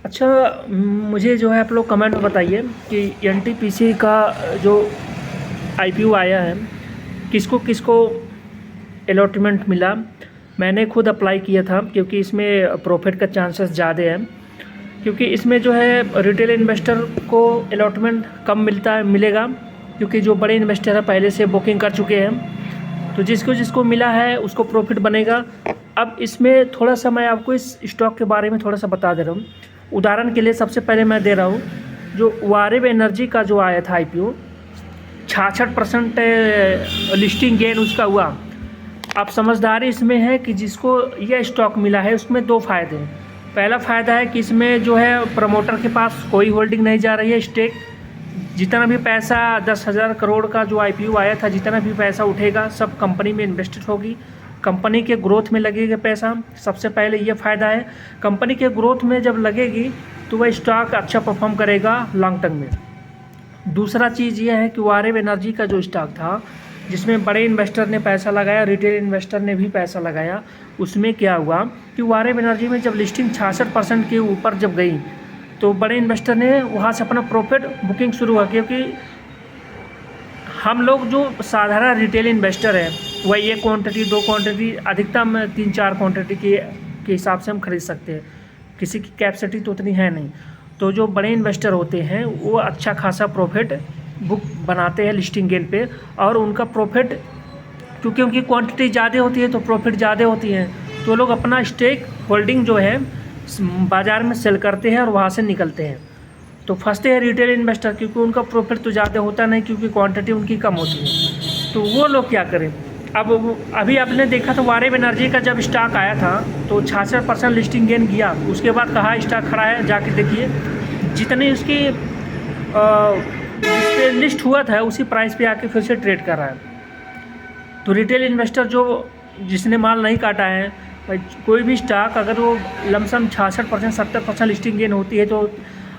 अच्छा, मुझे जो है आप लोग कमेंट में बताइए कि एनटीपीसी का जो आईपीओ आया है किसको किसको अलॉटमेंट मिला। मैंने खुद अप्लाई किया था क्योंकि इसमें प्रॉफिट का चांसेस ज़्यादा है, क्योंकि इसमें जो है रिटेल इन्वेस्टर को अलॉटमेंट कम मिलेगा, क्योंकि जो बड़े इन्वेस्टर हैं पहले से बुकिंग कर चुके हैं, तो जिसको जिसको मिला है उसको प्रॉफिट बनेगा। अब इसमें थोड़ा सा मैं आपको इस स्टॉक के बारे में थोड़ा सा बता दे रहा हूँ। उदाहरण के लिए सबसे पहले मैं दे रहा हूँ, जो वारेव एनर्जी का जो आया था आईपीओ 66% लिस्टिंग गेन उसका हुआ। अब समझदारी इसमें है कि जिसको यह स्टॉक मिला है उसमें दो फ़ायदे हैं। पहला फ़ायदा है कि इसमें जो है प्रमोटर के पास कोई होल्डिंग नहीं जा रही है, स्टेक जितना भी पैसा 10,000 करोड़ का जो आईपीओ आया था, जितना भी पैसा उठेगा सब कंपनी में इन्वेस्टेड होगी, कंपनी के ग्रोथ में लगेगा पैसा। सबसे पहले ये फ़ायदा है, कंपनी के ग्रोथ में जब लगेगी तो वह स्टॉक अच्छा परफॉर्म करेगा लॉन्ग टर्म में। दूसरा चीज़ ये है कि वारेव एनर्जी का जो स्टॉक था जिसमें बड़े इन्वेस्टर ने पैसा लगाया, रिटेल इन्वेस्टर ने भी पैसा लगाया, उसमें क्या हुआ कि वारेव एनर्जी में जब लिस्टिंग 66% के ऊपर जब गई तो बड़े इन्वेस्टर ने वहाँ से अपना प्रॉफिट बुकिंग शुरू हुआ। क्योंकि हम लोग जो साधारण रिटेल इन्वेस्टर हैं वह एक क्वांटिटी, दो क्वांटिटी, अधिकतम 3-4 क्वांटिटी के हिसाब से हम खरीद सकते हैं, किसी की कैपेसिटी तो उतनी है नहीं। तो जो बड़े इन्वेस्टर होते हैं वो अच्छा खासा प्रॉफिट बुक बनाते हैं लिस्टिंग गेन पे, और उनका प्रॉफिट क्योंकि उनकी क्वांटिटी ज़्यादा होती है तो प्रॉफिट ज़्यादा होती है, तो लोग अपना स्टेक होल्डिंग जो है बाज़ार में सेल करते हैं और वहाँ से निकलते हैं। तो फंसते हैं रिटेल इन्वेस्टर, क्योंकि उनका प्रॉफिट तो ज़्यादा होता नहीं, क्योंकि क्वांटिटी उनकी कम होती है। तो वो लोग क्या करें। अब अभी आपने देखा तो वारेव एनर्जी का जब स्टॉक आया था तो 66% लिस्टिंग गेन किया, उसके बाद कहाँ स्टॉक खड़ा है जाके देखिए, जितनी उसकी जिस पे लिस्ट हुआ था उसी प्राइस पे आके फिर से ट्रेड कर रहा है। तो रिटेल इन्वेस्टर जो जिसने माल नहीं काटा है, भाई कोई भी स्टॉक अगर वो लमसम 66% 70% लिस्टिंग गेन होती है तो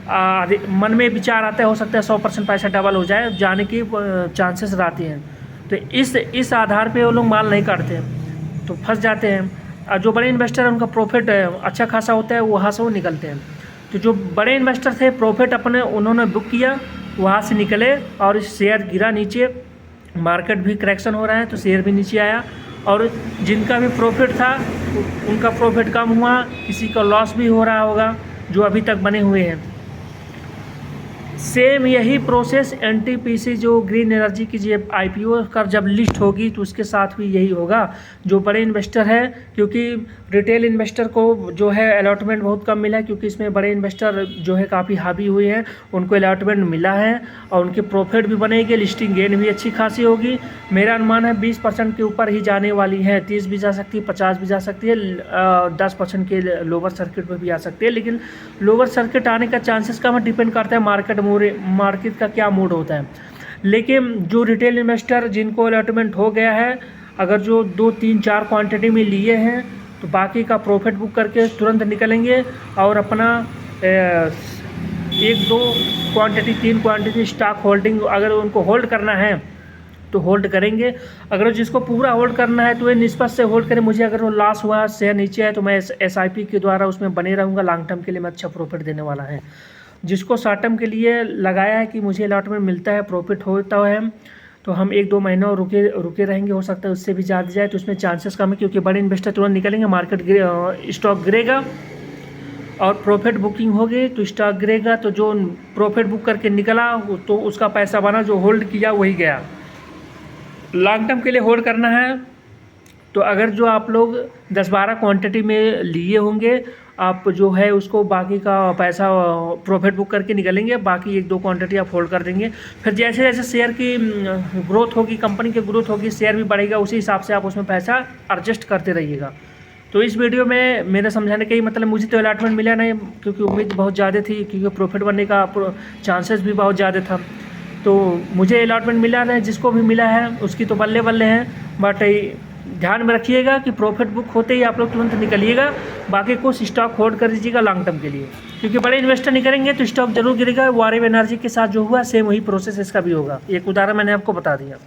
मन में विचार आता है हो सकता है 100% पैसा डबल हो जाए, जाने की चांसेस रहती हैं। तो इस आधार पे वो लोग माल नहीं काटते हैं तो फंस जाते हैं। और जो बड़े इन्वेस्टर हैं उनका प्रॉफिट अच्छा खासा होता है, वहाँ से वो निकलते हैं। तो जो बड़े इन्वेस्टर थे प्रॉफिट अपने उन्होंने बुक किया, वहाँ से निकले और शेयर गिरा नीचे, मार्केट भी करेक्शन हो रहा है तो शेयर भी नीचे आया, और जिनका भी प्रॉफिट था उनका प्रॉफिट कम हुआ, किसी का लॉस भी हो रहा होगा जो अभी तक बने हुए हैं। सेम यही प्रोसेस एनटीपीसी जो ग्रीन एनर्जी की जो आईपीओ का जब लिस्ट होगी तो उसके साथ भी यही होगा। जो बड़े इन्वेस्टर है, क्योंकि रिटेल इन्वेस्टर को जो है अलॉटमेंट बहुत कम मिला है, क्योंकि इसमें बड़े इन्वेस्टर जो है काफ़ी हावी हुए हैं, उनको अलॉटमेंट मिला है और उनके प्रॉफिट भी बनेगी, लिस्टिंग गेन भी अच्छी खासी होगी। मेरा अनुमान है 20% के ऊपर ही जाने वाली है, 30 भी जा सकती है, 50 भी जा सकती है, 10% के लोअर सर्किट पर भी आ सकती है। लेकिन लोअर सर्किट आने का चांसेस कम डिपेंड करता है मार्केट का क्या मूड होता है। लेकिन जो रिटेल इन्वेस्टर जिनको अलॉटमेंट हो गया है, अगर जो 2-3-4 क्वांटिटी में लिए हैं तो बाकी का प्रॉफिट बुक करके तुरंत निकलेंगे और अपना 1-2 क्वांटिटी 3 क्वांटिटी स्टॉक होल्डिंग अगर उनको होल्ड करना है तो होल्ड करेंगे। अगर जिसको पूरा होल्ड करना है तो ये निष्पक्ष से होल्ड करें। मुझे अगर वो लॉस हुआ, शेयर नीचे आए तो मैं SIP के द्वारा उसमें बने रहूँगा, लॉन्ग टर्म के लिए मैं अच्छा प्रॉफिट देने वाला है। जिसको शॉर्ट टर्म के लिए लगाया है कि मुझे अलॉटमेंट मिलता है, प्रॉफिट होता है, तो हम 1-2 महीना रुके रहेंगे, हो सकता है उससे भी ज़्यादा जाए, तो उसमें चांसेस कम है, क्योंकि बड़े इन्वेस्टर तुरंत निकलेंगे, मार्केट स्टॉक गिरेगा और प्रॉफिट बुकिंग होगी तो स्टॉक गिरेगा, तो जो प्रॉफिट बुक करके निकला तो उसका पैसा बना, जो होल्ड किया वही गया। लॉन्ग टर्म के लिए होल्ड करना है तो अगर जो आप लोग 10-12 क्वांटिटी में लिए होंगे, आप जो है उसको बाकी का पैसा प्रॉफिट बुक करके निकलेंगे, बाकी 1-2 क्वांटिटी आप होल्ड कर देंगे। फिर जैसे जैसे शेयर की ग्रोथ होगी, कंपनी की ग्रोथ होगी, शेयर भी बढ़ेगा, उसी हिसाब से आप उसमें पैसा एडजस्ट करते रहिएगा। तो इस वीडियो में मेरे समझाने का ही मतलब, मुझे तो अलॉटमेंट मिला नहीं क्योंकि उम्मीद बहुत ज़्यादा थी, क्योंकि प्रॉफिट बनने का चांसेस भी बहुत ज़्यादा था, तो मुझे अलॉटमेंट मिला नहीं। जिसको भी मिला है उसकी तो बल्ले बल्ले हैं, बट ध्यान में रखिएगा कि प्रॉफिट बुक होते ही आप लोग तुरंत निकलिएगा, बाकी कुछ स्टॉक होल्ड कर दीजिएगा लॉन्ग टर्म के लिए, क्योंकि बड़े इन्वेस्टर नहीं करेंगे तो स्टॉक जरूर गिरेगा। वारेव एनर्जी के साथ जो हुआ सेम वही प्रोसेस इसका भी होगा। एक उदाहरण मैंने आपको बता दिया।